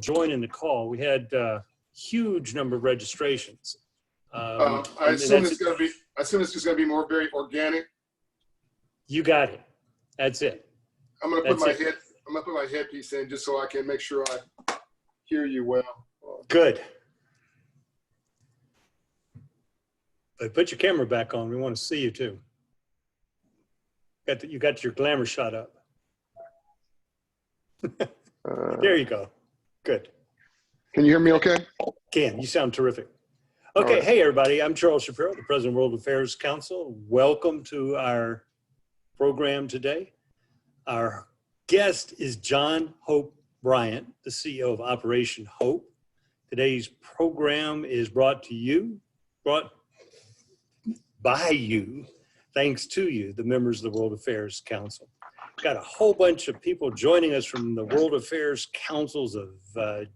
joining the call. We had a huge number of registrations. I assume it's going to be. I assume it's just going to be more very organic. You got it. That's it. I'm going to put my head. I'm going to put my headpiece in just so I can make sure I hear you well. Good. But put your camera back on. We want to see you too. You got your glamour shot up. There you go. Good. Can you hear me okay? Can. You sound terrific. Okay. Right. Hey, everybody. I'm Charles Shapiro, the President of World Affairs Council. Welcome to our program today. Our guest is John Hope Bryant, the CEO of Operation Hope. Today's program is brought by you, thanks to you, the members of the World Affairs Council. Got a whole bunch of people joining us from the World Affairs Councils of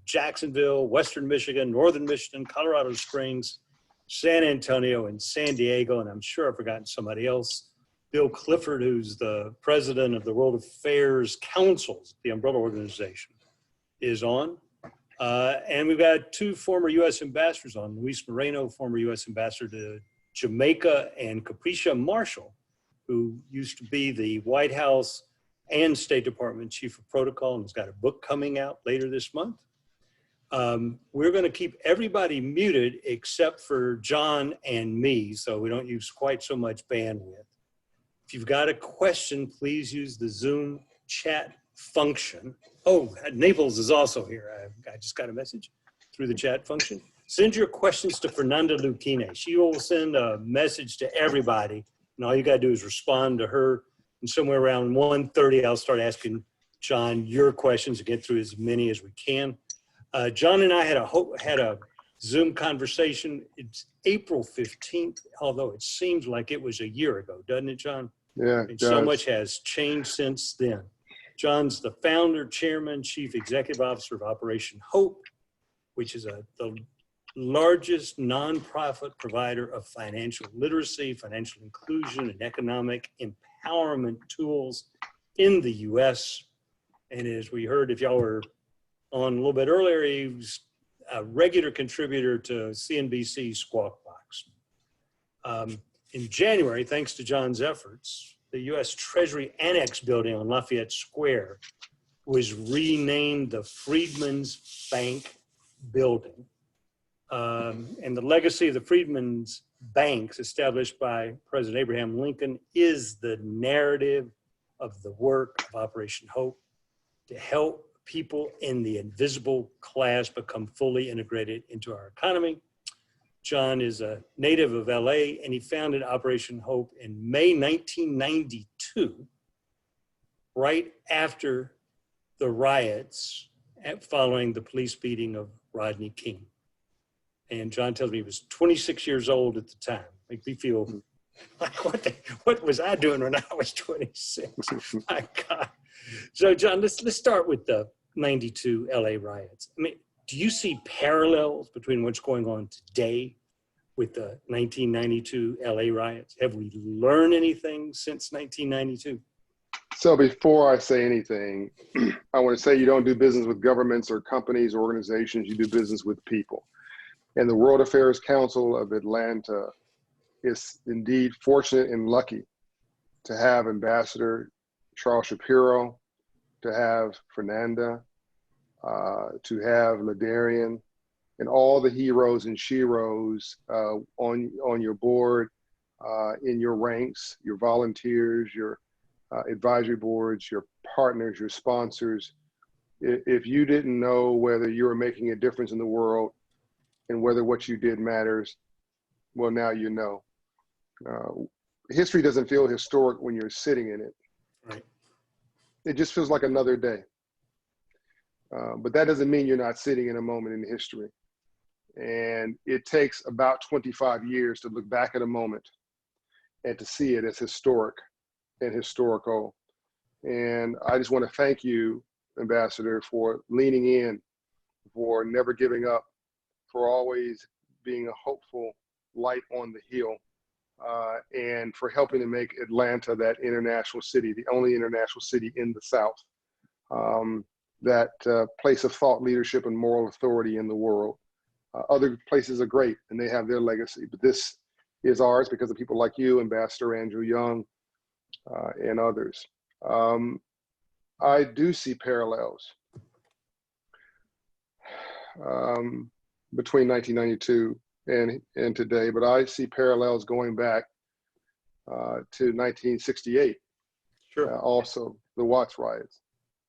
Jacksonville, Western Michigan, Northern Michigan, Colorado Springs, San Antonio, and San Diego, and I'm sure I've forgotten somebody else. Bill Clifford, who's the president of the World Affairs Councils, the umbrella organization, is on. And we've got two former U.S. ambassadors on, Luis Moreno, former U.S. ambassador to Jamaica, and Capricia Marshall, who used to be the White House and State Department Chief of Protocol and has got a book coming out later this month. We're going to keep everybody muted except for John and me, so we don't use quite so much bandwidth. If you've got a question, please use the Zoom chat function. Oh, Naples is also here. I just got a message through the chat function. Send your questions to Fernanda Lucchine. She will send a message to everybody, and all you got to do is respond to her. And somewhere around 1:30, I'll start asking John your questions to get through as many as we can. John and I had a Zoom conversation. It's April 15th, although it seems like it was a year ago, doesn't it, John? Yeah, and so much has changed since then. John's the founder, chairman, chief executive officer of Operation Hope, which is the largest nonprofit provider of financial literacy, financial inclusion, and economic empowerment tools in the U.S. And as we heard, if y'all were on a little bit earlier, he was a regular contributor to CNBC's Squawk Box. In January, thanks to John's efforts, the U.S. Treasury Annex building on Lafayette Square was renamed the Freedmen's Bank Building. And the legacy of the Freedmen's Banks, established by President Abraham Lincoln, is the narrative of the work of Operation Hope to help people in the invisible class become fully integrated into our economy. John is a native of LA, and he founded Operation Hope in May 1992, right after the riots following the police beating of Rodney King. And John tells me he was 26 years old at the time. Make me feel like, what was I doing when I was 26? My God. So John, let's start with the 92 LA riots. I mean, do you see parallels between what's going on today with the 1992 LA riots? Have we learned anything since 1992? So before I say anything, I want to say you don't do business with governments or companies or organizations. You do business with people. And the World Affairs Council of Atlanta is indeed fortunate and lucky to have Ambassador Charles Shapiro, to have Fernanda, to have Ladarian, and all the heroes and sheroes on your board, in your ranks, your volunteers, your advisory boards, your partners, your sponsors. If you didn't know whether you were making a difference in the world and whether what you did matters, well, now you know. History doesn't feel historic when you're sitting in it. Right. It just feels like another day. But that doesn't mean you're not sitting in a moment in history. And it takes about 25 years to look back at a moment and to see it as historic and historical. And I just want to thank you, Ambassador, for leaning in, for never giving up, for always being a hopeful light on the hill, and for helping to make Atlanta that international city, the only international city in the South. that place of thought leadership and moral authority in the world. Other places are great and they have their legacy, but this is ours because of people like you, Ambassador Andrew Young, and others. I do see parallels between 1992 and today, but I see parallels going back to 1968, Sure. also the Watts riots.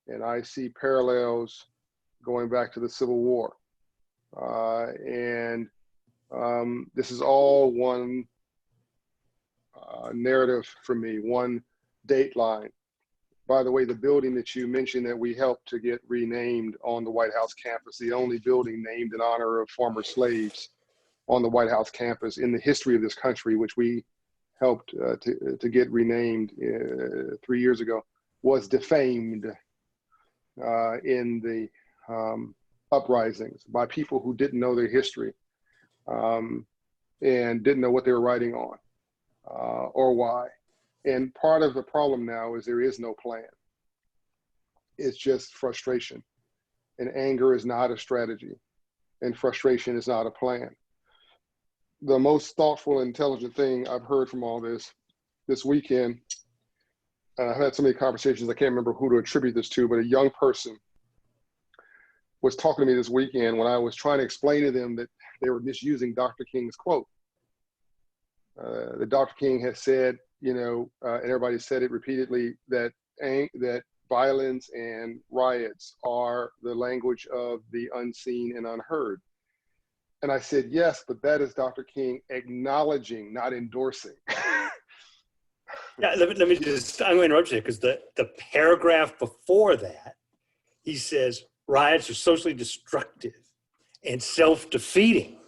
And I see parallels going back to the Civil War. This is all one narrative for me, one dateline. By the way, the building that you mentioned that we helped to get renamed on the White House campus, the only building named in honor of former slaves on the White House campus in the history of this country, which we helped to get renamed 3 years ago, was defamed in the uprisings by people who didn't know their history and didn't know what they were writing on or why. And part of the problem now is there is no plan. It's just frustration. And anger is not a strategy. And frustration is not a plan. The most thoughtful and intelligent thing I've heard from all this weekend, and I've had so many conversations, I can't remember who to attribute this to, but a young person was talking to me this weekend when I was trying to explain to them that they were misusing Dr. King's quote. That Dr. King has said, and everybody said it repeatedly, that violence and riots are the language of the unseen and unheard. And I said, yes, but that is Dr. King acknowledging, not endorsing. Yeah, let me just, I'm going to interrupt you because the paragraph before that, he says, riots are socially destructive and self-defeating.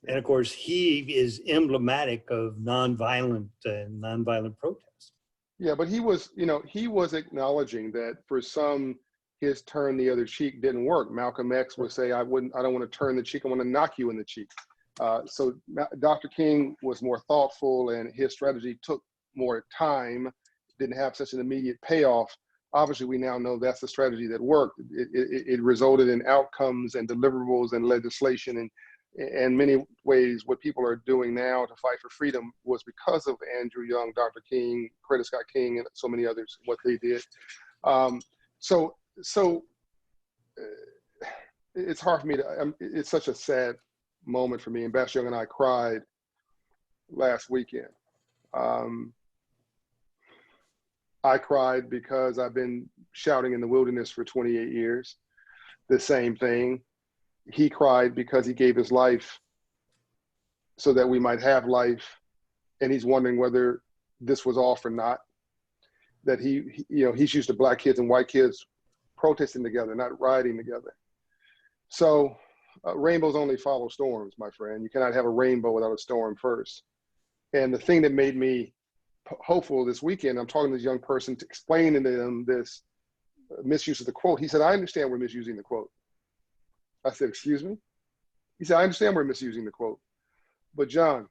And of course, he is emblematic of nonviolent protest. Yeah, but he was acknowledging that for some, his turn the other cheek didn't work. Malcolm X would say, I don't want to turn the cheek, I want to knock you in the cheek. So Dr. King was more thoughtful and his strategy took more time, didn't have such an immediate payoff. Obviously, we now know that's the strategy that worked. It resulted in outcomes and deliverables and legislation. And in many ways, what people are doing now to fight for freedom was because of Andrew Young, Dr. King, Coretta Scott King, and so many others, what they did. So it's hard for me to, it's such a sad moment for me. Ambassador Young and I cried last weekend. I cried because I've been shouting in the wilderness for 28 years, the same thing. He cried because he gave his life so that we might have life. And he's wondering whether this was all for naught. That he's used to black kids and white kids protesting together, not rioting together. So rainbows only follow storms, my friend. You cannot have a rainbow without a storm first. And the thing that made me hopeful this weekend, I'm talking to this young person to explain to them this misuse of the quote. He said, I understand we're misusing the quote. I said, excuse me? He said, I understand we're misusing the quote. But John,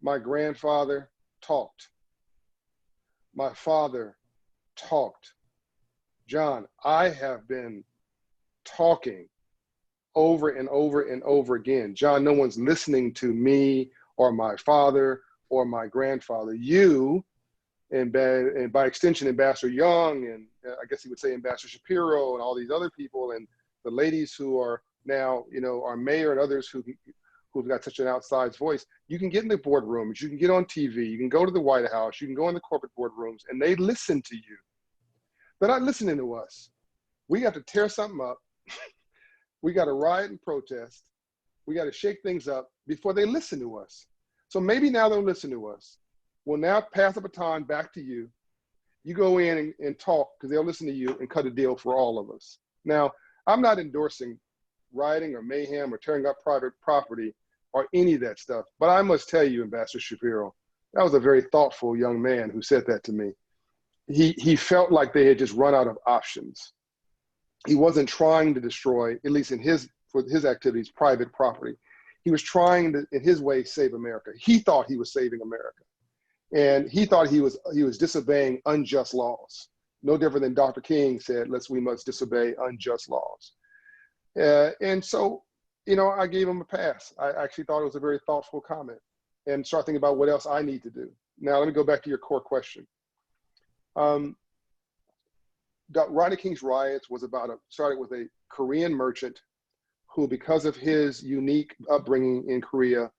my grandfather talked. My father talked. John, I have been talking over and over and over again. John, no one's listening to me or my father or my grandfather. You, and by extension, Ambassador Young, and I guess he would say Ambassador Shapiro and all these other people, and the ladies who are now, our mayor and others who've got such an outsized voice, you can get in the boardrooms, you can get on TV, you can go to the White House, you can go in the corporate boardrooms, and they listen to you. They're not listening to us. We have to tear something up. We got to riot and protest. We got to shake things up before they listen to us. So maybe now they'll listen to us. We'll now pass the baton back to you. You go in and talk because they'll listen to you and cut a deal for all of us. Now, I'm not endorsing rioting or mayhem or tearing up private property or any of that stuff. But I must tell you, Ambassador Shapiro, that was a very thoughtful young man who said that to me. He felt like they had just run out of options. He wasn't trying to destroy, at least for his activities, private property. He was trying to, in his way, save America. He thought he was saving America. And he thought he was disobeying unjust laws. no different than Dr. King said, we must disobey unjust laws. And so, you know, I gave him a pass. I actually thought it was a very thoughtful comment, and start thinking about what else I need to do. Now, let me go back to your core question. Rodney King's riots was started with a Korean merchant who, because of his unique upbringing in Korea,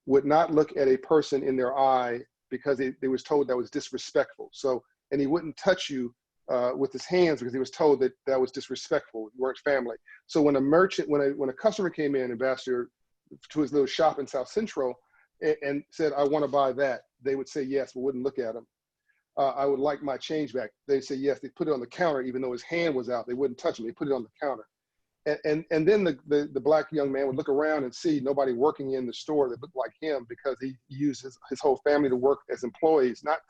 would not look at a person in their eye because they was told that was disrespectful. So, and he wouldn't touch you with his hands because he was told that that was disrespectful. You weren't family. So when when a customer came in, Ambassador, to his little shop in South Central and said, I want to buy that, they would say yes, but wouldn't look at him. I would like my change back. They'd say yes. They put it on the counter, even though his hand was out. They wouldn't touch him. They put it on the counter. And then the black young man would look around and see nobody working in the store that looked like him, because he used his whole family to work as employees, not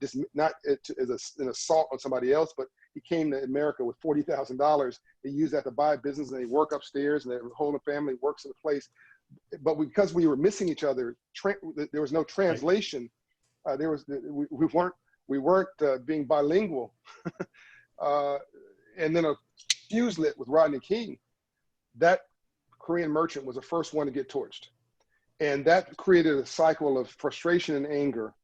as an assault on somebody else, but he came to America with $40,000. He used that to buy a business, and they work upstairs, and the whole family works in the place. But because we were missing each other, there was no translation. We weren't being bilingual. And then a fuse lit with Rodney King. That Korean merchant was the first one to get torched. And that created a cycle of frustration and anger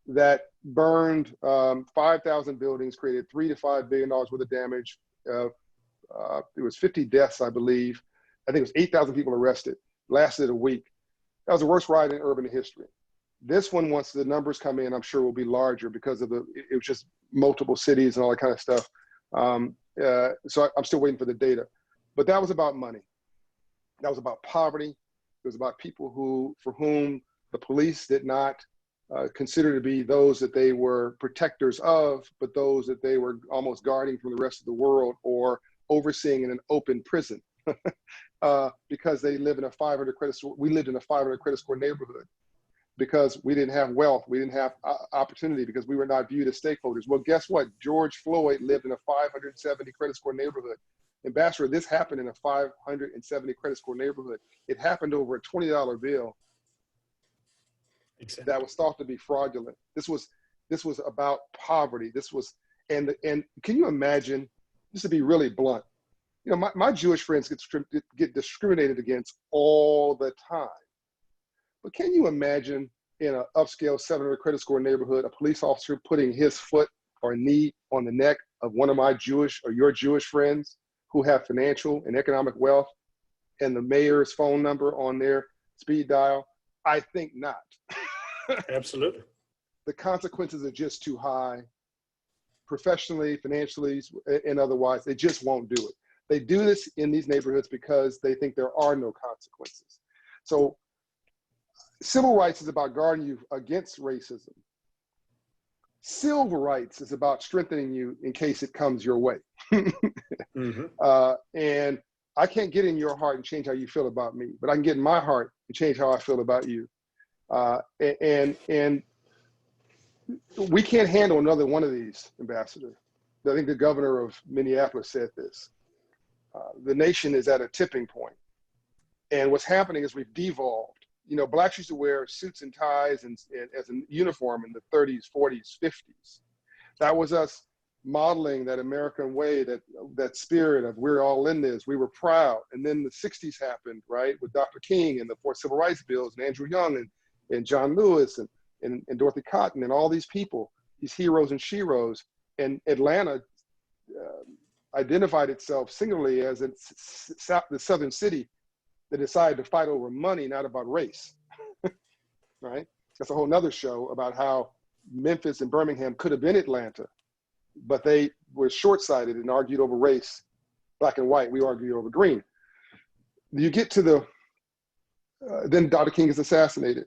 that burned 5,000 buildings, created $3 to $5 billion worth of damage. It was 50 deaths, I believe. I think it was 8,000 people arrested, lasted a week. That was the worst riot in urban history. This one, once the numbers come in, I'm sure will be larger because it was just multiple cities and all that kind of stuff. So I'm still waiting for the data. But that was about money. That was about poverty. It was about people for whom the police did not consider to be those that they were protectors of, but those that they were almost guarding from the rest of the world or overseeing in an open prison. Because they live in a 500 credit score. We lived in a 500 credit score neighborhood because we didn't have wealth. We didn't have opportunity because we were not viewed as stakeholders. Well, guess what? George Floyd lived in a 570 credit score neighborhood. Ambassador, this happened in a 570 credit score neighborhood. It happened over a $20 bill. Exactly. That was thought to be fraudulent. This was about poverty. And can you imagine, just to be really blunt, you know, my Jewish friends get discriminated against all the time. But can you imagine in an upscale 700 credit score neighborhood, a police officer putting his foot or knee on the neck of one of my Jewish or your Jewish friends who have financial and economic wealth, and the mayor's phone number on their speed dial? I think not. Absolutely. The consequences are just too high, professionally, financially, and otherwise. They just won't do it. They do this in these neighborhoods because they think there are no consequences. So civil rights is about guarding you against racism. Civil rights is about strengthening you in case it comes your way. Mm-hmm. And I can't get in your heart and change how you feel about me, but I can get in my heart and change how I feel about you. And we can't handle another one of these, Ambassador. I think the governor of Minneapolis said this. The nation is at a tipping point. And what's happening is we've devolved. You know, blacks used to wear suits and ties and as a uniform in the 30s, 40s, 50s. That was us modeling that American way, that spirit of we're all in this. We were proud. And then the 60s happened, right, with Dr. King and the 4 civil rights bills and Andrew Young and John Lewis and Dorothy Cotton and all these people, these heroes and sheroes. And Atlanta identified itself singularly as the southern city that decided to fight over money, not about race, right? That's a whole nother show about how Memphis and Birmingham could have been Atlanta, but they were short-sighted and argued over race, black and white. We argued over green. You get to then Dr. King is assassinated.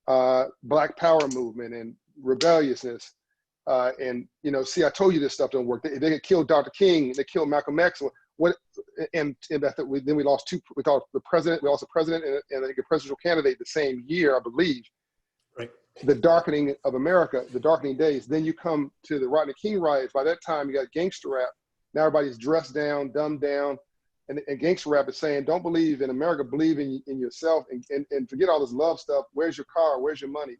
Black power movement and rebelliousness. And, you know, see, I told you this stuff don't work. They killed Dr. King, they killed Malcolm X. Then we lost we lost the president and a presidential candidate the same year, I believe. Right. The darkening of America, the darkening days. Then you come to the Rodney King riots. By that time, you got gangster rap. Now everybody's dressed down, dumbed down. And gangster rap is saying, don't believe in America, believe in yourself and forget all this love stuff. Where's your car? Where's your money?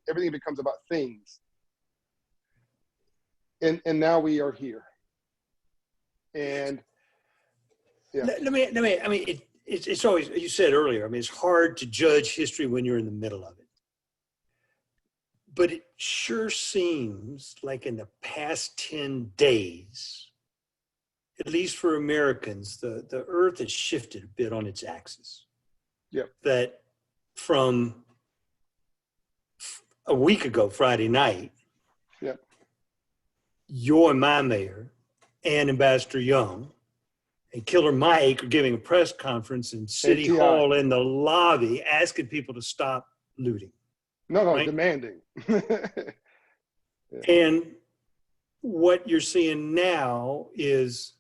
Everything becomes about things. And now we are here. And yeah. Let me, I mean, it's always, you said earlier, I mean, it's hard to judge history when you're in the middle of it. But it sure seems like in the past 10 days, at least for Americans, the earth has shifted a bit on its axis. Yep. That from a week ago, Friday night, Yep. your and my mayor and Ambassador Young and Killer Mike are giving a press conference in City Hall in the lobby asking people to stop looting. No, right? demanding. Yeah. And what you're seeing now is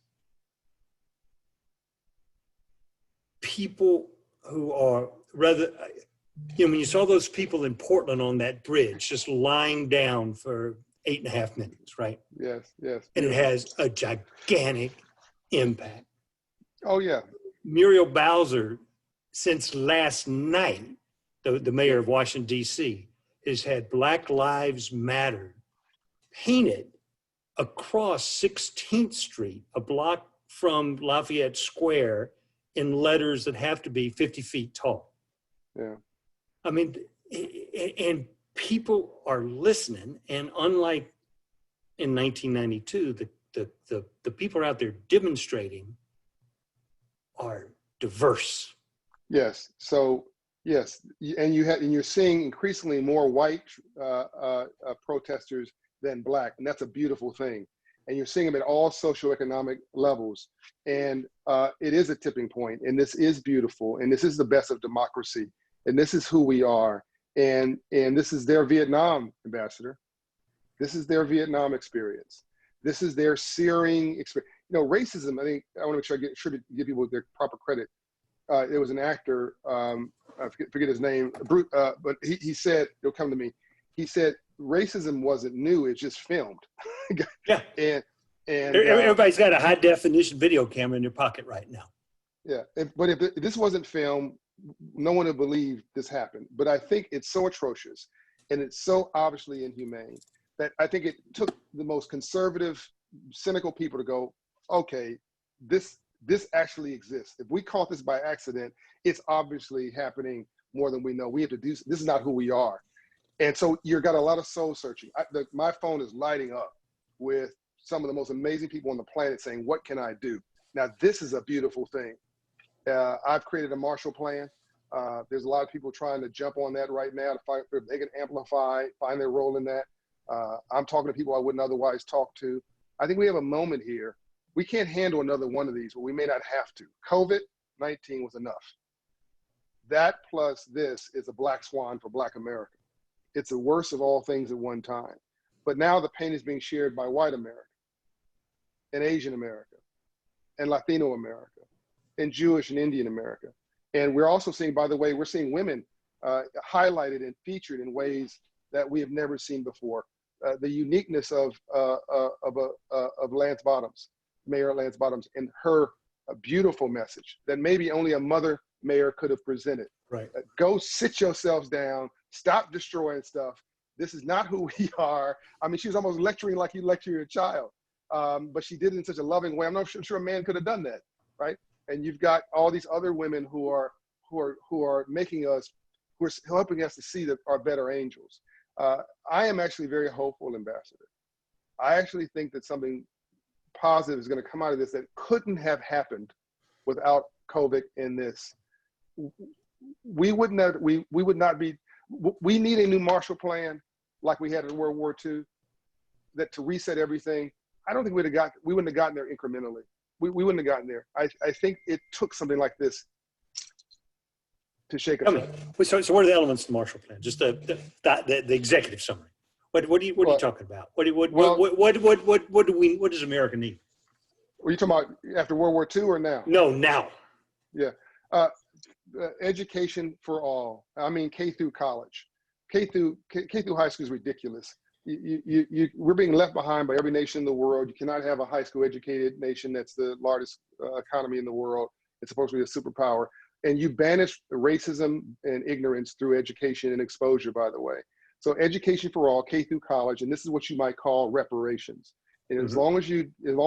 people who are rather, when you saw those people in Portland on that bridge just lying down for 8.5 minutes, right? Yes. And it has a gigantic impact. Oh, yeah. Muriel Bowser, since last night, the mayor of Washington, D.C., has had Black Lives Matter painted across 16th Street, a block from Lafayette Square, in letters that have to be 50 feet tall. Yeah. I mean, and people are listening, and unlike in 1992, the people out there demonstrating are diverse. Yes. So yes, and you're seeing increasingly more white protesters than black, and that's a beautiful thing. And you're seeing them at all socioeconomic levels, and it is a tipping point. And this is beautiful, and this is the best of democracy, and this is who we are. And this is their Vietnam, Ambassador. This is their Vietnam experience. This is their searing experience. You know, racism, I think, I want to make sure I give people their proper credit. There was an actor, I forget his name, but he said, it'll come to me, he said, racism wasn't new, it's just filmed. Yeah. And everybody's got a high definition video camera in their pocket right now. Yeah, but if this wasn't filmed, no one would believe this happened. But I think it's so atrocious and it's so obviously inhumane that I think it took the most conservative, cynical people to go, okay, this actually exists. If we caught this by accident, it's obviously happening more than we know. We have to do, this is not who we are. And so you've got a lot of soul searching. My phone is lighting up with some of the most amazing people on the planet saying, what can I do? Now, this is a beautiful thing. I've created a Marshall Plan. There's a lot of people trying to jump on that right now to find if they can amplify, find their role in that. I'm talking to people I wouldn't otherwise talk to. I think we have a moment here. We can't handle another one of these, but we may not have to. COVID-19 was enough. That plus this is a black swan for Black America. It's the worst of all things at one time. But now the pain is being shared by white America and Asian America and Latino America and Jewish and Indian America. And we're also seeing, by the way, we're seeing women highlighted and featured in ways that we have never seen before. The uniqueness of Lance Bottoms, Mayor Lance Bottoms, and her beautiful message that maybe only a mother mayor could have presented. Right. Go sit yourselves down, stop destroying stuff. This is not who we are. I mean, she was almost lecturing like you lecture your child, but she did it in such a loving way. I'm not sure a man could have done that, right? And you've got all these other women who are making us, who are helping us to see our better angels. I am actually very hopeful, Ambassador. I actually think that something positive is going to come out of this that couldn't have happened without COVID in this. We would not be. We need a new Marshall Plan like we had in World War II, that to reset everything. I don't think we wouldn't have gotten there incrementally. We wouldn't have gotten there. I think it took something like this to shake us up. So what are the elements of the Marshall Plan? Just the executive summary. What are you talking about? What does America need? Are you talking about after World War II or now? No, now. Yeah. Education for all. I mean, K through college. K through high school is ridiculous. We're being left behind by every nation in the world. You cannot have a high school educated nation that's the largest economy in the world. It's supposed to be a superpower. And you banish racism and ignorance through education and exposure, by the way. So education for all, K through college, and this is what you might call reparations. And Mhm. as long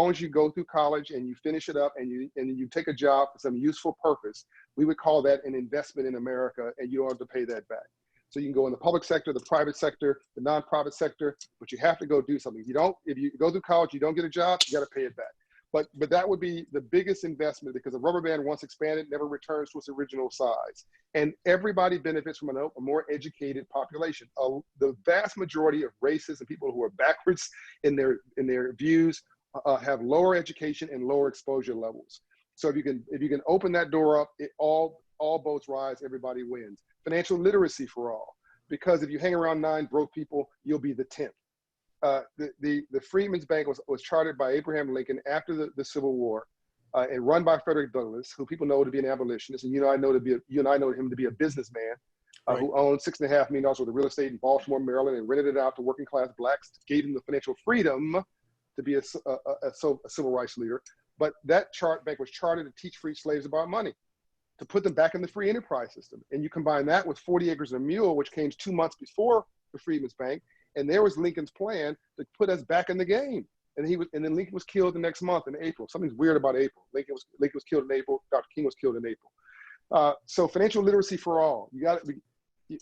as you go through college and you finish it up and you take a job for some useful purpose, we would call that an investment in America, and you don't have to pay that back. So you can go in the public sector, the private sector, the nonprofit sector, but you have to go do something. If you go through college, you don't get a job, you got to pay it back. But that would be the biggest investment, because a rubber band, once expanded, never returns to its original size. And everybody benefits from a more educated population. The vast majority of racists and people who are backwards in their views have lower education and lower exposure levels. So if you can open that door up, all boats rise, everybody wins. Financial literacy for all, because if you hang around 9 broke people, you'll be the 10th. The Freedmen's Bank was chartered by Abraham Lincoln after the Civil War, and run by Frederick Douglass, who people know to be an abolitionist, and you and I know him to be a businessman, Right. who owned $6.5 million worth of real estate in Baltimore, Maryland, and rented it out to working class blacks, gave him the financial freedom to be a civil rights leader. But that bank was chartered to teach free slaves about money, to put them back in the free enterprise system. And you combine that with 40 Acres and a Mule, which came 2 months before the Freedmen's Bank. And there was Lincoln's plan to put us back in the game. And then Lincoln was killed the next month in April. Something's weird about April. Lincoln was killed in April. Dr. King was killed in April. So financial literacy for all.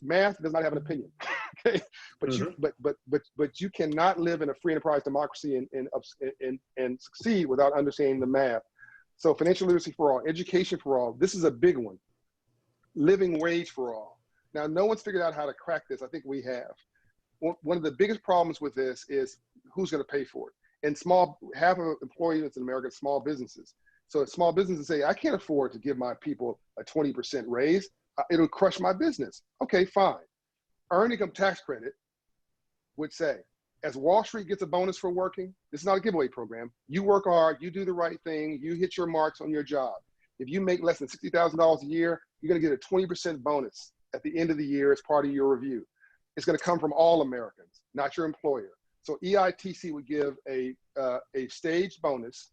Math does not have an opinion. Okay, but you cannot live in a free enterprise democracy and succeed without understanding the math. So financial literacy for all, education for all. This is a big one. Living wage for all. Now, no one's figured out how to crack this. I think we have. One of the biggest problems with this is who's going to pay for it. And half of employees in America are small businesses. So small businesses say, I can't afford to give my people a 20% raise. It'll crush my business. Okay, fine. Earned income tax credit would say, as Wall Street gets a bonus for working, this is not a giveaway program. You work hard, you do the right thing, you hit your marks on your job. If you make less than $60,000 a year, you're going to get a 20% bonus at the end of the year as part of your review. It's going to come from all Americans, not your employer. So EITC would give a staged bonus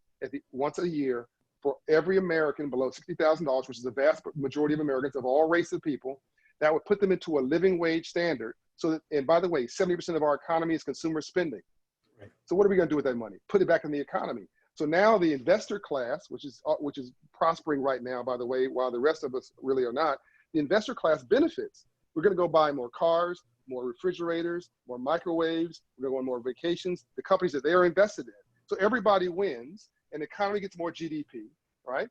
once a year for every American below $60,000, which is the vast majority of Americans of all races of people. That would put them into a living wage standard. And by the way, 70% of our economy is consumer spending. Right. So what are we going to do with that money? Put it back in the economy. So now the investor class, which is prospering right now, by the way, while the rest of us really are not, the investor class benefits. We're going to go buy more cars, more refrigerators, more microwaves. We're going to go on more vacations, the companies that they are invested in. So everybody wins, and the economy gets more GDP, right?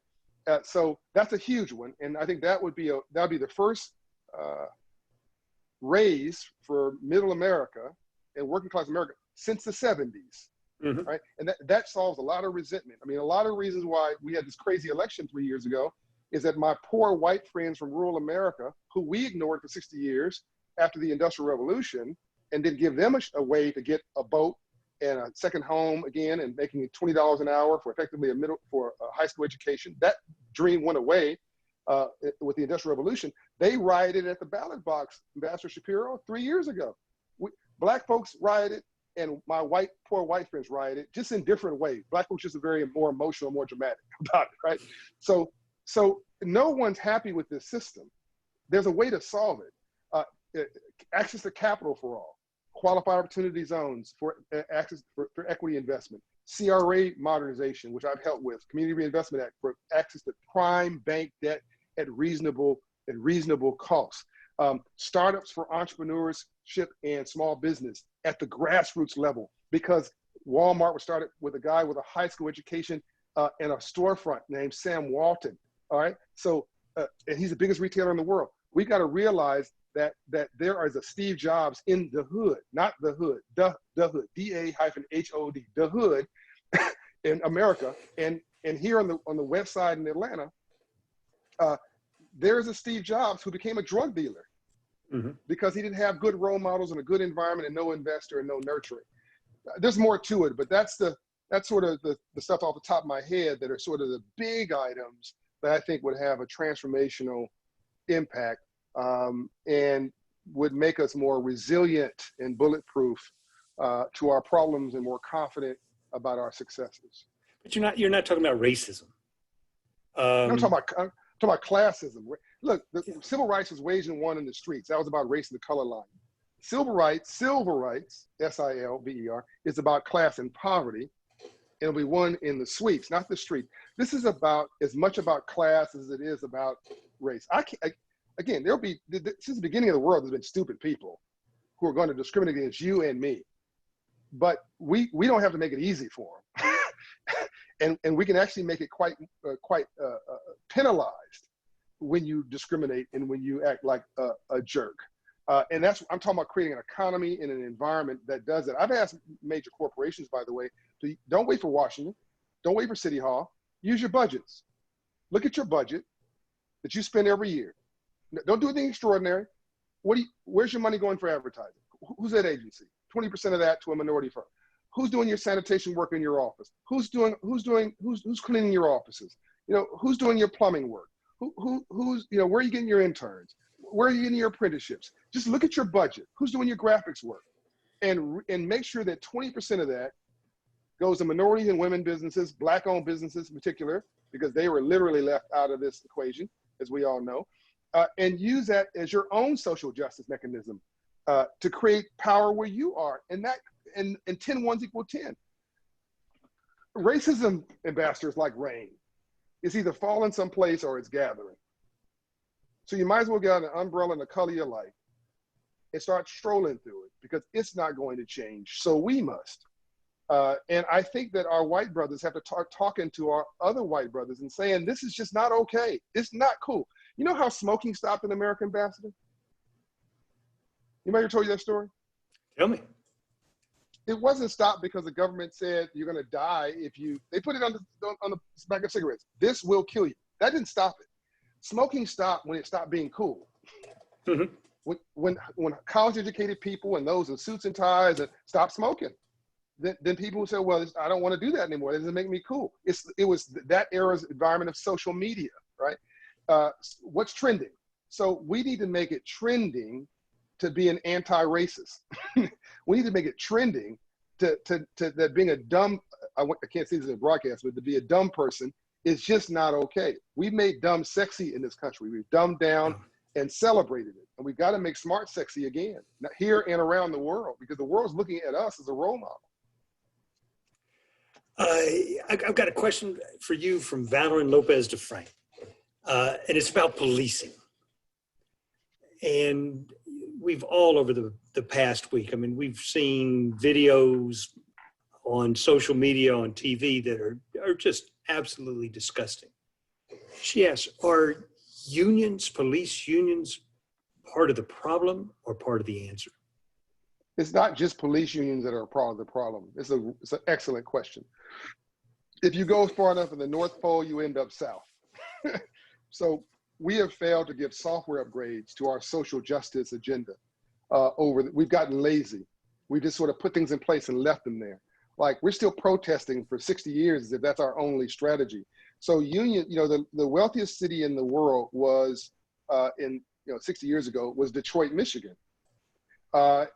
So that's a huge one, and I think that would be the first raise for middle America and working class America since the 70s, right? And that solves a lot of resentment. I mean, a lot of reasons why we had this crazy election 3 years ago is that my poor white friends from rural America, who we ignored for 60 years after the Industrial Revolution, and then give them a way to get a boat and a second home again, and making $20 an hour for effectively a high school education. That dream went away with the Industrial Revolution. They rioted at the ballot box, Ambassador Shapiro, 3 years ago. Black folks rioted, and my poor white friends rioted, just in different ways. Black folks just are very more emotional, more dramatic about it, right? So no one's happy with this system. There's a way to solve it. Access to capital for all, qualified opportunity zones for access for equity investment, CRA modernization, which I've helped with, Community Reinvestment Act for access to prime bank debt at reasonable costs. Startups for entrepreneurship and small business at the grassroots level, because Walmart was started with a guy with a high school education and a storefront named Sam Walton. All right, so and he's the biggest retailer in the world. We got to realize that there is a Steve Jobs in the hood, not the hood, the hood, DA-HOD, the hood in America, and here on the west side in Atlanta, there's a Steve Jobs who became a drug dealer because he didn't have good role models and a good environment and no investor and no nurturing. There's more to it, but that's sort of the stuff off the top of my head that are sort of the big items that I think would have a transformational impact and would make us more resilient and bulletproof to our problems and more confident about our successes. But you're not talking about racism. I'm talking about classism. Look, the civil rights was waged and won in the streets. That was about race and the color line. Civil rights, S-I-L-V-E-R, is about class and poverty. it'll be won in the suites, not the street. This is about as much about class as it is about race. Again, there'll be, since the beginning of the world, there's been stupid people who are going to discriminate against you and me. But we don't have to make it easy for them. and we can actually make it quite penalized when you discriminate and when you act like a jerk. And that's, I'm talking about creating an economy and an environment that does it. I've asked major corporations, by the way, don't wait for Washington. Don't wait for City Hall. Use your budgets. Look at your budget that you spend every year. Don't do anything extraordinary. Where's your money going for advertising? Who's that agency? 20% of that to a minority firm. Who's doing your sanitation work in your office? Who's cleaning your offices? You know, who's doing your plumbing work? Who's, you know, where are you getting your interns? Where are you getting your apprenticeships? Just look at your budget. Who's doing your graphics work? And make sure that 20% of that goes to minority and women businesses, Black-owned businesses in particular, because they were literally left out of this equation, as we all know, and use that as your own social justice mechanism to create power where you are. And 10 ones equal 10. Racism, ambassadors, like rain. It's either falling someplace or it's gathering. So you might as well get out an umbrella and the color you like and start strolling through it, because it's not going to change. So we must. And I think that our white brothers have to start talking to our other white brothers and saying, this is just not okay. It's not cool. You know how smoking stopped in America, Ambassador? Anybody ever told you that story? Tell me. It wasn't stopped because the government said you're going to die if you, they put it on the back of cigarettes. This will kill you. That didn't stop it. Smoking stopped when it stopped being cool. Mm-hmm. When college educated people and those in suits and ties stopped smoking, then people would say, well, I don't want to do that anymore. That doesn't make me cool. It was that era's environment of social media, right? What's trending? So we need to make it trending to be an anti-racist. We need to make it trending to that being a dumb, I can't say this in a broadcast, but to be a dumb person is just not okay. We've made dumb sexy in this country. We've dumbed down and celebrated it. And we've got to make smart sexy again, here and around the world, because the world's looking at us as a role model. I've got a question for you from Valerie Lopez de Frank, and it's about policing. And we've all over the past week, I mean, we've seen videos on social media, on TV that are just absolutely disgusting. She asks, are unions, police unions, part of the problem or part of the answer? It's not just police unions that are part of the problem. It's an excellent question. If you go far enough in the North Pole, you end up south. So we have failed to give software upgrades to our social justice agenda. We've gotten lazy. We just sort of put things in place and left them there. Like, we're still protesting for 60 years as if that's our only strategy. So the wealthiest city in the world was 60 years ago was Detroit, Michigan. But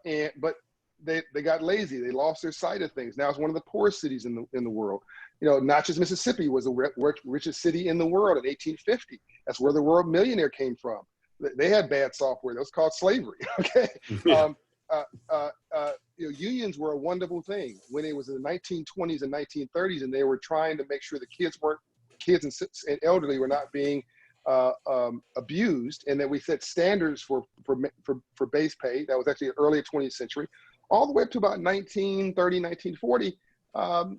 they got lazy. They lost their sight of things. Now it's one of the poorest cities in the world. You know, Natchez, Mississippi was the richest city in the world in 1850. That's where the word millionaire came from. They had bad software. That was called slavery. Okay. Yeah. Unions were a wonderful thing when it was in the 1920s and 1930s, and they were trying to make sure the kids and elderly were not being abused, and that we set standards for base pay. That was actually early 20th century, all the way up to about 1930, 1940.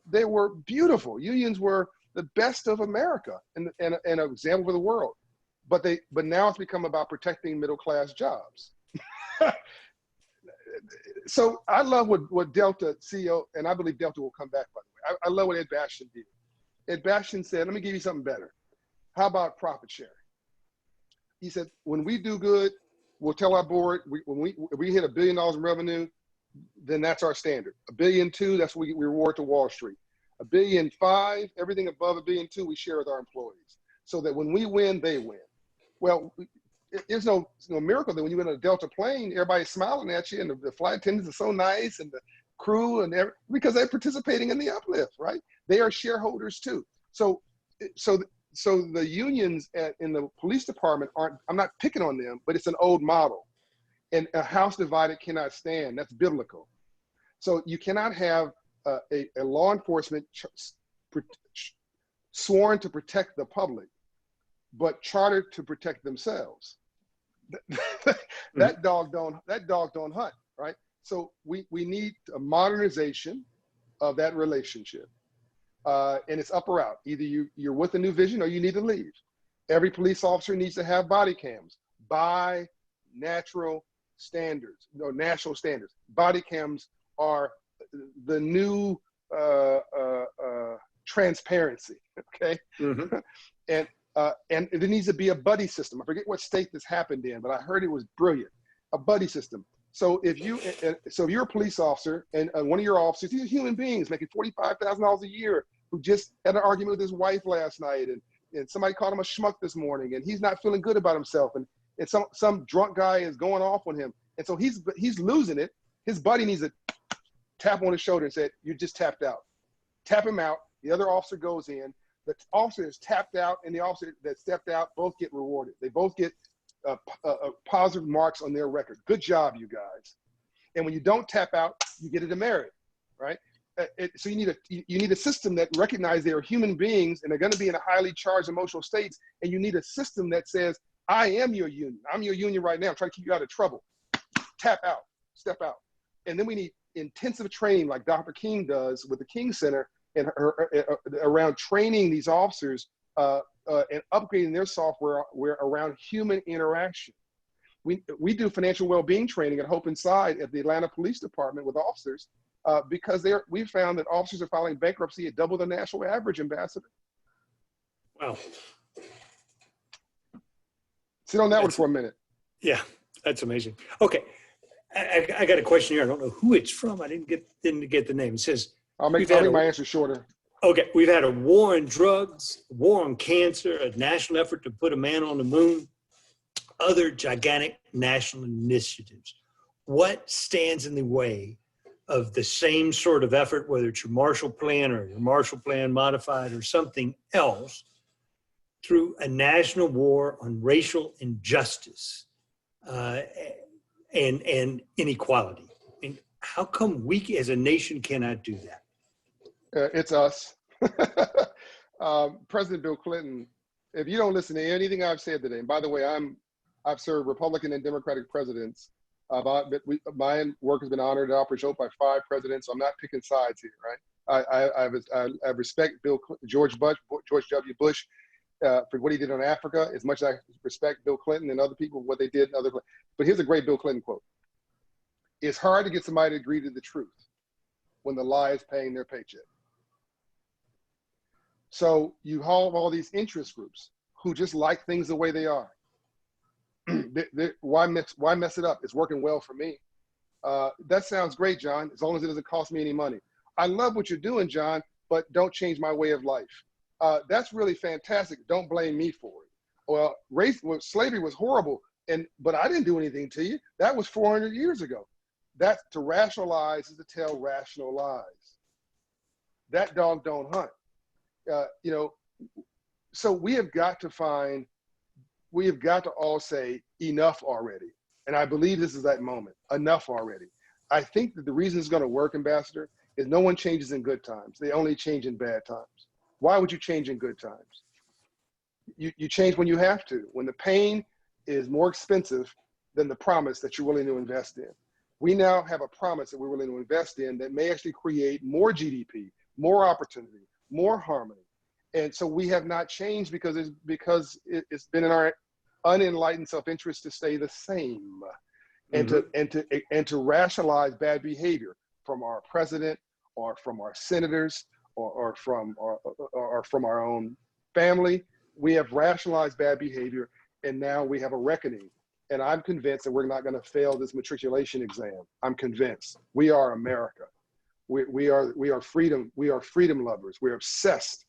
They were beautiful. Unions were the best of America and an example for the world. But now it's become about protecting middle-class jobs. So I love what Delta CEO, and I believe Delta will come back, by the way. I love what Ed Bastian did. Ed Bastian said, let me give you something better. How about profit sharing? He said, when we do good, we'll tell our board, when we hit $1 billion in revenue, then that's our standard. $1.2 billion, that's what we reward to Wall Street. $1.5 billion, everything above $1.2 billion, we share with our employees. So that when we win, they win. Well, there's no miracle that when you get on a Delta plane, everybody's smiling at you, and the flight attendants are so nice, and the crew, because they're participating in the uplift, right? They are shareholders too. So the unions in the police department I'm not picking on them, but it's an old model. And a house divided cannot stand. That's biblical. So you cannot have a law enforcement sworn to protect the public, but chartered to protect themselves. That dog don't hunt, right? So we need a modernization of that relationship, and it's up or out. Either you're with a new vision or you need to leave. Every police officer needs to have body cams by national standards. Body cams are the new transparency. Okay, and there needs to be a buddy system. I forget what state this happened in, but I heard it was brilliant. A buddy system. So if you're a police officer and one of your officers, these are human beings making $45,000 a year who just had an argument with his wife last night, and somebody called him a schmuck this morning, and he's not feeling good about himself, and some drunk guy is going off on him, and so he's losing it. His buddy needs to tap on his shoulder and say, "You just tapped out." Tap him out. The other officer goes in. The officer that's tapped out and the officer that stepped out both get rewarded. They both get positive marks on their record. Good job, you guys. And when you don't tap out, you get a demerit, right? So you need a system that recognizes they are human beings and they're going to be in a highly charged emotional states. And you need a system that says, "I am your union. I'm your union right now. I'm trying to keep you out of trouble. Tap out, step out." And then we need intensive training like Dr. King does with the King Center and around training these officers and upgrading their software around human interaction. We do financial well-being training at Hope Inside at the Atlanta Police Department with officers because we found that officers are filing bankruptcy at double the national average, Ambassador. Wow. Sit on that one for a minute. Yeah, that's amazing. Okay, I got a question here. I don't know who it's from. I didn't get the name. It says, I'll make my answer shorter. Okay, we've had a war on drugs, a war on cancer, a national effort to put a man on the moon, other gigantic national initiatives. What stands in the way of the same sort of effort, whether it's your Marshall Plan or your Marshall Plan modified or something else, through a national war on racial injustice and inequality? I mean, how come we as a nation cannot do that? It's us. President Bill Clinton, if you don't listen to anything I've said today, and by the way, I've served Republican and Democratic presidents. My work has been honored at Operation Hope by 5 presidents, so I'm not picking sides here, right? I respect George W. Bush for what he did on Africa as much as I respect Bill Clinton and other people, what they did in other places. But here's a great Bill Clinton quote. "It's hard to get somebody to agree to the truth when the lie is paying their paycheck." So you have all these interest groups who just like things the way they are. Why mess it up? It's working well for me. That sounds great, John, as long as it doesn't cost me any money. I love what you're doing, John, but don't change my way of life. That's really fantastic. Don't blame me for it. Well, slavery was horrible, but I didn't do anything to you. That was 400 years ago. That's to rationalize is to tell rational lies. That dog don't hunt. So we have got to all say enough already. And I believe this is that moment, enough already. I think that the reason it's going to work, Ambassador, is no one changes in good times. They only change in bad times. Why would you change in good times? You change when you have to, when the pain is more expensive than the promise that you're willing to invest in. We now have a promise that we're willing to invest in that may actually create more GDP, more opportunity, more harmony. And so we have not changed because it's been in our unenlightened self-interest to stay the same and to rationalize bad behavior from our president or from our senators or from our own family. We have rationalized bad behavior, and now we have a reckoning. And I'm convinced that we're not going to fail this matriculation exam. I'm convinced. We are America. We are freedom. We are freedom lovers. We're obsessed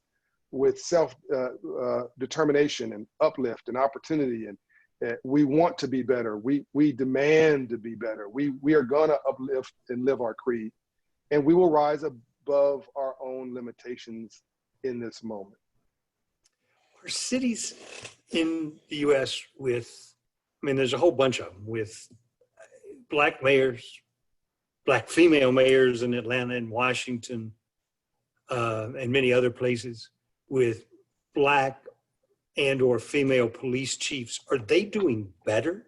with self-determination and uplift and opportunity. And we want to be better. We demand to be better. We are going to uplift and live our creed. And we will rise above our own limitations in this moment. Are cities in the U.S. there's a whole bunch of them with Black mayors, Black female mayors in Atlanta and Washington and many other places with Black and or female police chiefs, are they doing better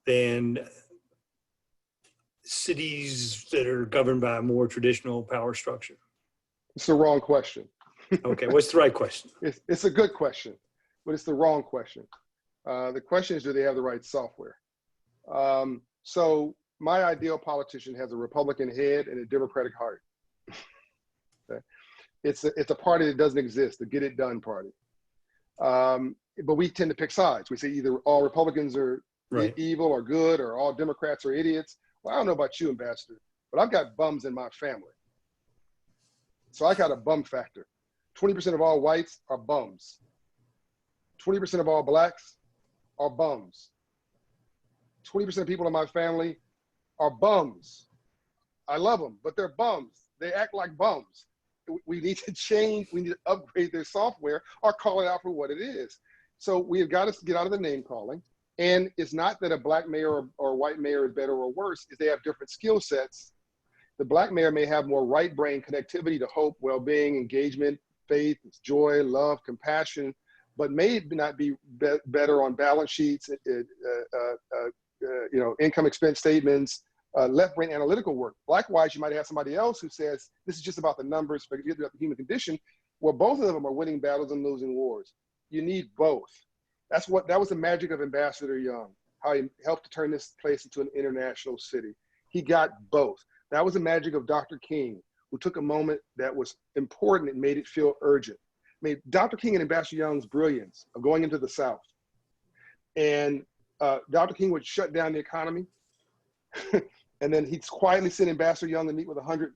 than cities that are governed by a more traditional power structure? It's the wrong question. Okay, what's the right question? It's a good question, but it's the wrong question. The question is, do they have the right software? So my ideal politician has a Republican head and a Democratic heart. Okay. It's a party that doesn't exist, the Get It Done party. But we tend to pick sides. We say either all Republicans are evil or good, or all Democrats are idiots. Well, I don't know about you, Ambassador, but I've got bums in my family. So I got a bum factor. 20% of all whites are bums. 20% of all Blacks are bums. 20% of people in my family are bums. I love them, but they're bums. They act like bums. We need to change, we need to upgrade their software or call it out for what it is. So we have got to get out of the name calling. And it's not that a Black mayor or white mayor is better or worse, is they have different skill sets. The Black mayor may have more right brain connectivity to hope, well-being, engagement, faith, joy, love, compassion, but may not be better on balance sheets, income expense statements, left brain analytical work. Likewise, you might have somebody else who says, this is just about the numbers, forget about the human condition. Well, both of them are winning battles and losing wars. You need both. That was the magic of Ambassador Young, how he helped to turn this place into an international city. He got both. That was the magic of Dr. King, who took a moment that was important and made it feel urgent. I mean, Dr. King and Ambassador Young's brilliance of going into the South. And Dr. King would shut down the economy. And then he'd quietly send Ambassador Young to meet with 100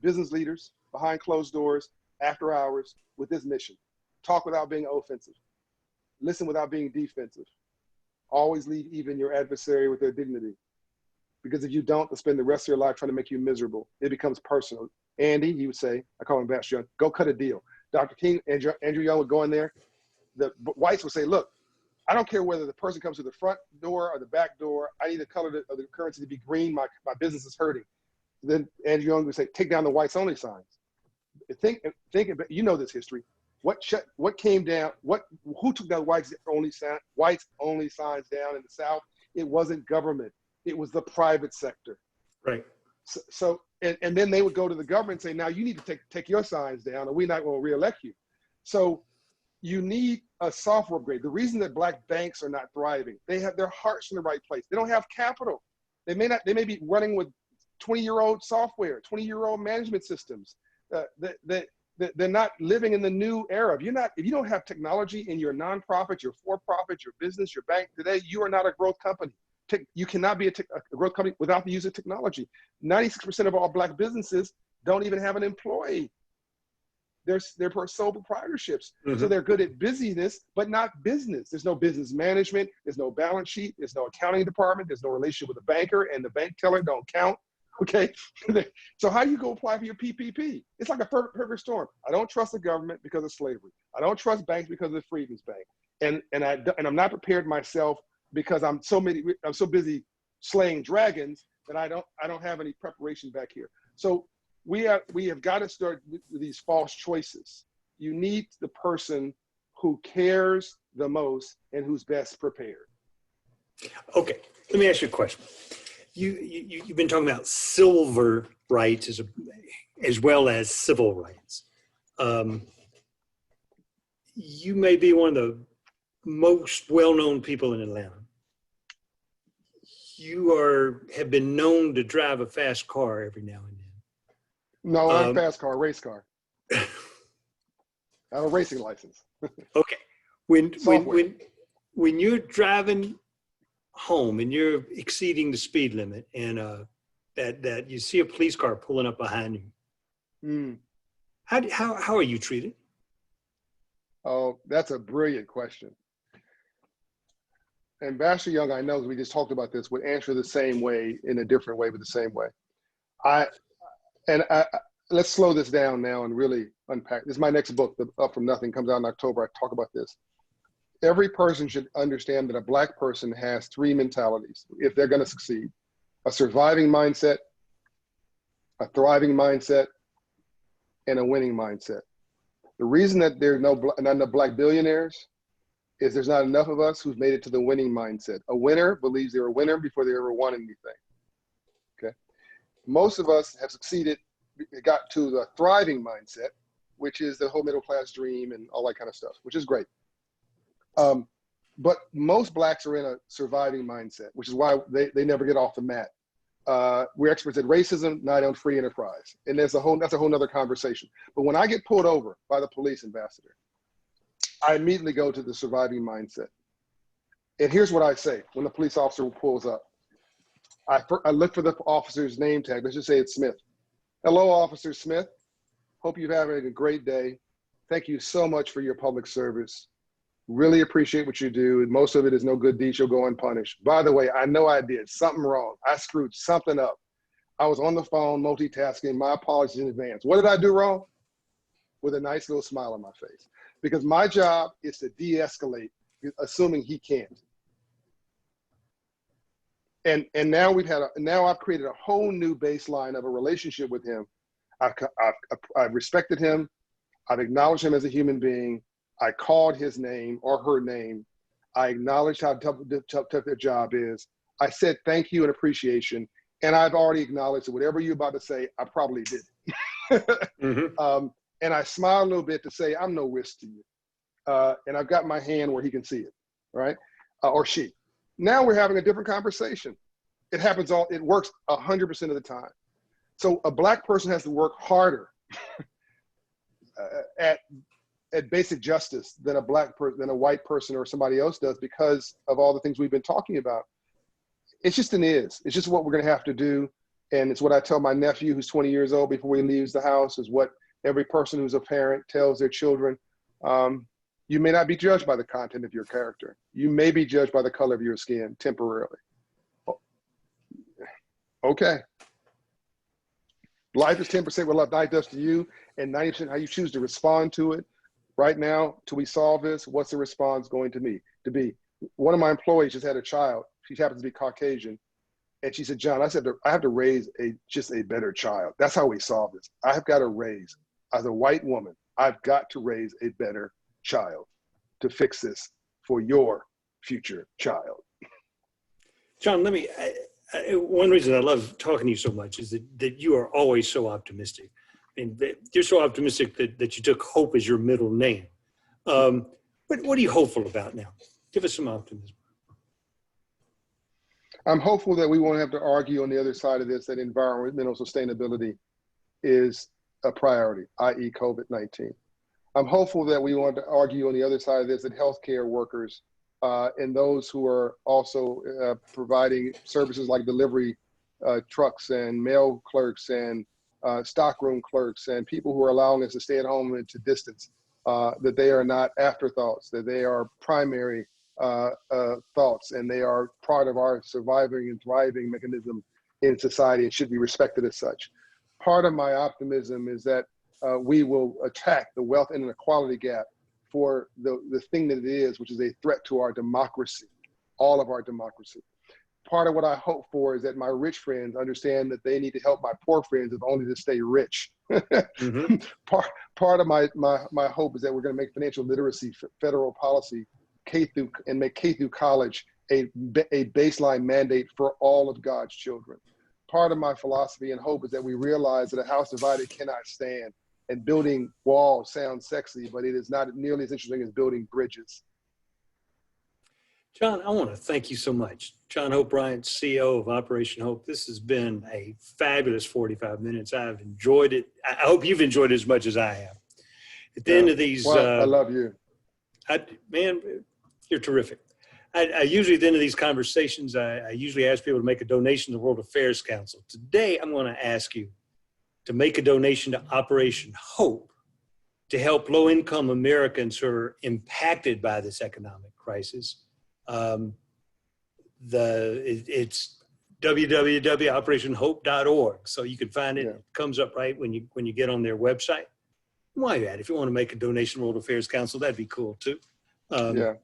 business leaders behind closed doors, after hours, with this mission. Talk without being offensive. Listen without being defensive. Always leave even your adversary with their dignity. Because if you don't, they'll spend the rest of your life trying to make you miserable. It becomes personal. Andy, he would say, I call him Ambassador Young, go cut a deal. Dr. King, Andrew Young would go in there. The whites would say, look, I don't care whether the person comes to the front door or the back door. I need the color of the currency to be green. My business is hurting. Then Andrew Young would say, take down the whites only signs. Think, you know this history. What came down? Who took down whites only signs down in the South? It wasn't government. It was the private sector. Right. So and then they would go to the government and say, now you need to take your signs down, or we're not going to reelect you. So you need a software upgrade. The reason that Black banks are not thriving, they have their hearts in the right place. They don't have capital. They may be running with 20-year-old software, 20-year-old management systems. They're not living in the new era. If you don't have technology in your nonprofit, your for-profit, your business, your bank today, you are not a growth company. You cannot be a growth company without the use of technology. 96% of all Black businesses don't even have an employee. They're sole proprietorships. So they're good at busyness, but not business. There's no business management. There's no balance sheet. There's no accounting department. There's no relationship with the banker, and the bank teller don't count. Okay. So how do you go apply for your PPP? It's like a perfect storm. I don't trust the government because of slavery. I don't trust banks because of the Freedmen's Bank. And I'm not prepared myself because I'm so busy slaying dragons that I don't have any preparation back here. So we have got to start with these false choices. You need the person who cares the most and who's best prepared. Okay, let me ask you a question. You've been talking about civil rights as well as civil rights. You may be one of the most well-known people in Atlanta. You have been known to drive a fast car every now and then. No, not a fast car, race car. I have a racing license. Okay. When you're driving home and you're exceeding the speed limit and that you see a police car pulling up behind you, how are you treated? Oh, that's a brilliant question. Ambassador Young, I know we just talked about this, would answer the same way in a different way, but the same way. Let's slow this down now and really unpack. This is my next book, Up From Nothing, comes out in October. I talk about this. Every person should understand that a Black person has three mentalities if they're going to succeed. a surviving mindset, a thriving mindset, and a winning mindset. The reason that there's not enough Black billionaires is there's not enough of us who've made it to the winning mindset. A winner believes they're a winner before they ever won anything, okay? Most of us have succeeded, got to the thriving mindset, which is the whole middle class dream and all that kind of stuff, which is great. But most Blacks are in a surviving mindset, which is why they never get off the mat. We're experts at racism, not on free enterprise. And that's a whole nother conversation. But when I get pulled over by the police, Ambassador, I immediately go to the surviving mindset. And here's what I say when the police officer pulls up. I look for the officer's name tag. Let's just say it's Smith. Hello, Officer Smith. Hope you're having a great day. Thank you so much for your public service. Really appreciate what you do. Most of it is no good deed shall go unpunished. By the way, I know I did something wrong. I screwed something up. I was on the phone multitasking. My apologies in advance. What did I do wrong? With a nice little smile on my face. Because my job is to de-escalate, assuming he can't. And now I've created a whole new baseline of a relationship with him. I've respected him. I've acknowledged him as a human being. I called his name or her name. I acknowledged how tough their job is. I said thank you and appreciation. And I've already acknowledged that whatever you're about to say, I probably did. Mm-hmm. And I smiled a little bit to say, I'm no risk to you. And I've got my hand where he can see it, right? Or she. Now we're having a different conversation. It works 100% of the time. So a Black person has to work harder at basic justice than a white person or somebody else does because of all the things we've been talking about. It's just it's just what we're gonna have to do. And it's what I tell my nephew who's 20 years old before he leaves the house, is what every person who's a parent tells their children. You may not be judged by the content of your character. You may be judged by the color of your skin temporarily. Okay. Life is 10% what life does to you and 90% how you choose to respond to it. Right now, till we solve this, what's the response going to be? One of my employees just had a child. She happens to be Caucasian. And she said, John, I have to raise just a better child. That's how we solve this. I have got to raise, as a white woman, I've got to raise a better child to fix this for your future child. John, one reason I love talking to you so much is that you are always so optimistic. And you're so optimistic that you took Hope as your middle name. But what are you hopeful about now? Give us some optimism. I'm hopeful that we won't have to argue on the other side of this, that environmental sustainability is a priority, i.e. COVID-19. I'm hopeful that we want to argue on the other side of this, that healthcare workers and those who are also providing services like delivery trucks and mail clerks and stockroom clerks and people who are allowing us to stay at home and to distance, that they are not afterthoughts, that they are primary thoughts, and they are part of our surviving and thriving mechanism in society and should be respected as such. Part of my optimism is that we will attack the wealth and inequality gap for the thing that it is, which is a threat to our democracy, all of our democracy. Part of what I hope for is that my rich friends understand that they need to help my poor friends if only to stay rich. Mm-hmm. Part of my hope is that we're going to make financial literacy federal policy make K through college a baseline mandate for all of God's children. Part of my philosophy and hope is that we realize that a house divided cannot stand, and building walls sounds sexy, but it is not nearly as interesting as building bridges. John, I want to thank you so much. John Hope Bryant, CEO of Operation Hope. This has been a fabulous 45 minutes. I've enjoyed it. I hope you've enjoyed it as much as I have. At the end of these... Well, I love you. Man, you're terrific. I usually, at the end of these conversations, I usually ask people to make a donation to the World Affairs Council. Today, I'm going to ask you to make a donation to Operation Hope to help low-income Americans who are impacted by this economic crisis. It's www.operationhope.org. So you can find it. Yeah. It comes up right when you get on their website. While you're at it, if you want to make a donation to World Affairs Council, that'd be cool too. Yeah.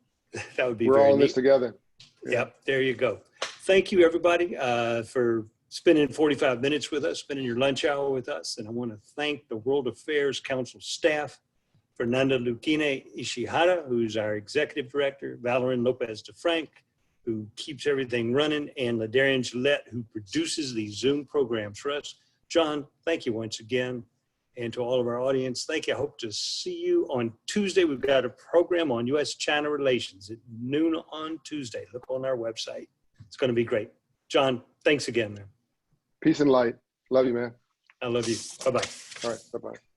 That would be We're very all in neat. this together. Yeah. Yep. There you go. thank you, everybody, for spending 45 minutes with us, spending your lunch hour with us. And I want to thank the World Affairs Council staff, Fernanda Lukine Ishihara, who's our executive director, Valerin Lopez DeFrank, who keeps everything running, and Ladarian Gillette, who produces these Zoom programs for us. John, thank you once again. And to all of our audience, thank you. I hope to see you on Tuesday. We've got a program on U.S.-China relations at noon on Tuesday. Look on our website. It's going to be great. John, thanks again, man. Peace and light. Love you, man. I love you. Bye-bye. All right. Bye-bye.